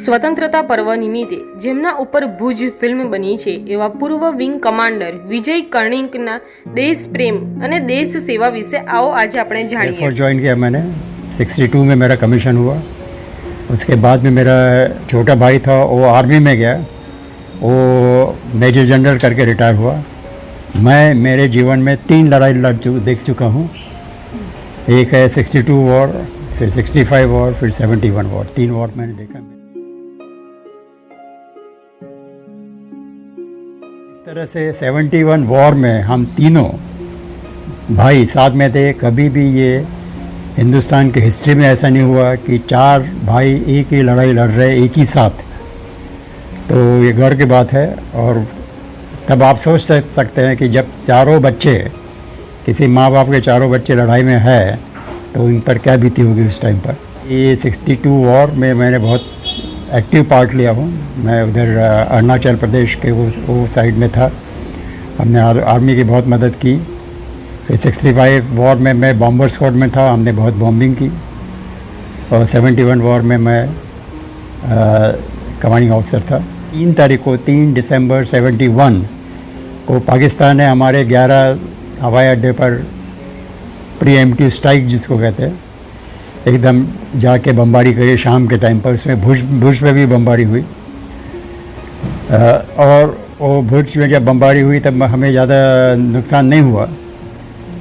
સ્વતંત્રતા પર્વ નિમિત્તે જેમના ઉપર ભુજ ફિલ્મ બની છે એવા પૂર્વ વિંગ કમાન્ડર વિજય કર્ણિકના દેશ પ્રેમ અને દેश સેવા વિશે आओ आज આપણે જાણીએ। एयरफोर्स ज्वाइन किया मैंने 62 में मेरा कमीशन हुआ। उसके बाद में मेरा छोटा भाई था वो आर्मी में गया, वो मेजर जनरल करके रिटायर हुआ। मैं मेरे जीवन में 3 लड़ाई देख चुका हूँ। एक है 62 वॉर, फिर 65 वॉर, फिर 71 वॉर। 3 वॉर मैंने देखा। इस तरह से 71 वॉर में हम तीनों भाई साथ में थे। कभी भी ये हिंदुस्तान की हिस्ट्री में ऐसा नहीं हुआ कि 4 भाई एक ही लड़ाई लड़ रहे एक ही साथ। तो ये गर्व की बात है। और तब आप सोच सकते हैं कि जब चारों बच्चे, किसी माँ बाप के चारों बच्चे लड़ाई में है तो इन पर क्या बीती होगी उस टाइम पर। ये 62 वॉर में मैंने बहुत एक्टिव पार्ट लिया हूँ। मैं उधर अरुणाचल प्रदेश के वो साइड में था। हमने आर्मी की बहुत मदद की। फिर 65 वॉर में मैं बॉम्बर स्क्वाड में था, हमने बहुत बॉम्बिंग की। और 71 वॉर में मैं कमांडिंग ऑफिसर था। 3 दिसंबर 71 को पाकिस्तान ने हमारे 11 हवाई अड्डे पर प्रीएम्प्टिव स्ट्राइक जिसको कहते हैं, एकदम जाके बमबारी करी शाम के टाइम पर। उसमें भुज पे भी बमबारी हुई। और वो भुज में जब बमबारी हुई तब हमें ज़्यादा नुकसान नहीं हुआ,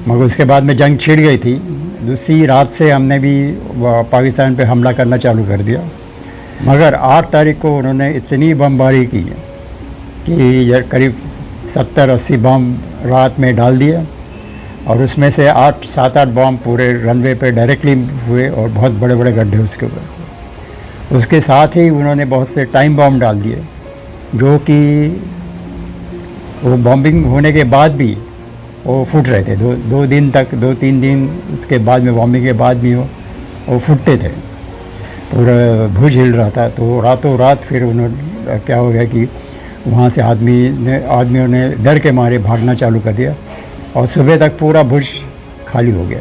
मगर उसके बाद में जंग छिड़ गई थी। दूसरी रात से हमने भी पाकिस्तान पे हमला करना चालू कर दिया। मगर 8 तारीख को उन्होंने इतनी बमबारी की कि करीब 70-80 बम रात में डाल दिए। और उसमें से 7-8 बम पूरे रनवे पे डायरेक्टली हुए और बहुत बड़े बड़े गड्ढे उसके ऊपर। उसके साथ ही उन्होंने बहुत से टाइम बम डाल दिए, जो कि वो बॉम्बिंग होने के बाद भी वो फूट रहे थे। 2-3 दिन उसके बाद में, बॉम्बिंग के बाद भी वो फूटते थे। पूरा भुज हिल रहा था। तो रातों रात फिर उन्होंने क्या हो गया कि वहाँ से आदमियों ने डर के मारे भागना चालू कर दिया। और सुबह तक पूरा भुज खाली हो गया।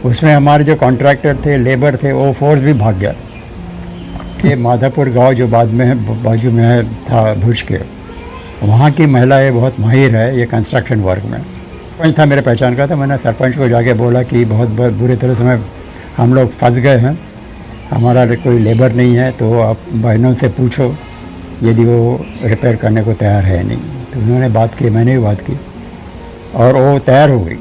उसमें हमारे जो कॉन्ट्रैक्टर थे, लेबर थे, वो फोर्स भी भाग गया। ये माधापुर गांव जो बाजू में था भुज के, वहाँ की महिलाएं बहुत माहिर है ये कंस्ट्रक्शन वर्क में। सरपंच था मेरे पहचान का था। मैंने सरपंच को जाके बोला कि बहुत बुरी तरह से हम लोग फंस गए हैं, हमारा कोई लेबर नहीं है, तो आप बहनों से पूछो यदि वो रिपेयर करने को तैयार है नहीं। तो उन्होंने बात की, मैंने भी बात की और वो तैयार हो गई।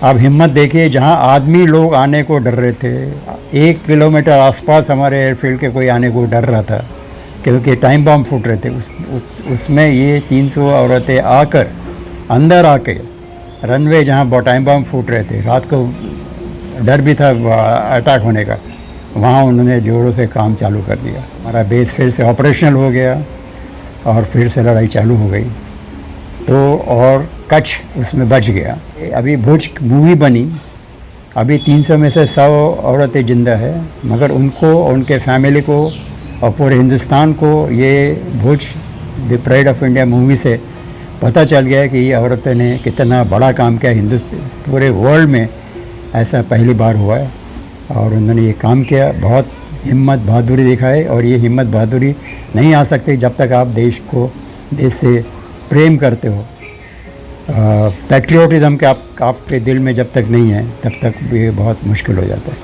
अब हिम्मत देखिए, जहाँ आदमी लोग आने को डर रहे थे, 1 किलोमीटर आसपास हमारे एयरफील्ड के कोई आने को डर रहा था क्योंकि टाइम बम फूट रहे थे। उसमें ये 300 औरतें आकर अंदर आके रनवे जहाँ टाइम बम फूट रहे थे, रात को डर भी था अटैक होने का, वहाँ उन्होंने जोरों से काम चालू कर दिया। हमारा बेस फिर से ऑपरेशनल हो गया और फिर से लड़ाई चालू हो गई। तो और कच्छ उसमें बच गया। अभी भुज मूवी बनी, अभी 300 में से 100 औरतें जिंदा है, मगर उनको, उनके फैमिली को और पूरे हिंदुस्तान को ये Bhuj the pride of India movie से पता चल गया कि ये औरतें ने कितना बड़ा काम किया। पूरे वर्ल्ड में ऐसा पहली बार हुआ है और उन्होंने ये काम किया। बहुत हिम्मत बहादुरी दिखाई। और ये हिम्मत बहादुरी नहीं आ सकती जब तक आप देश से प्रेम करते हो। पैट्रियोटिज़म के आपके दिल में जब तक नहीं है तब तक ये बहुत मुश्किल हो जाता है।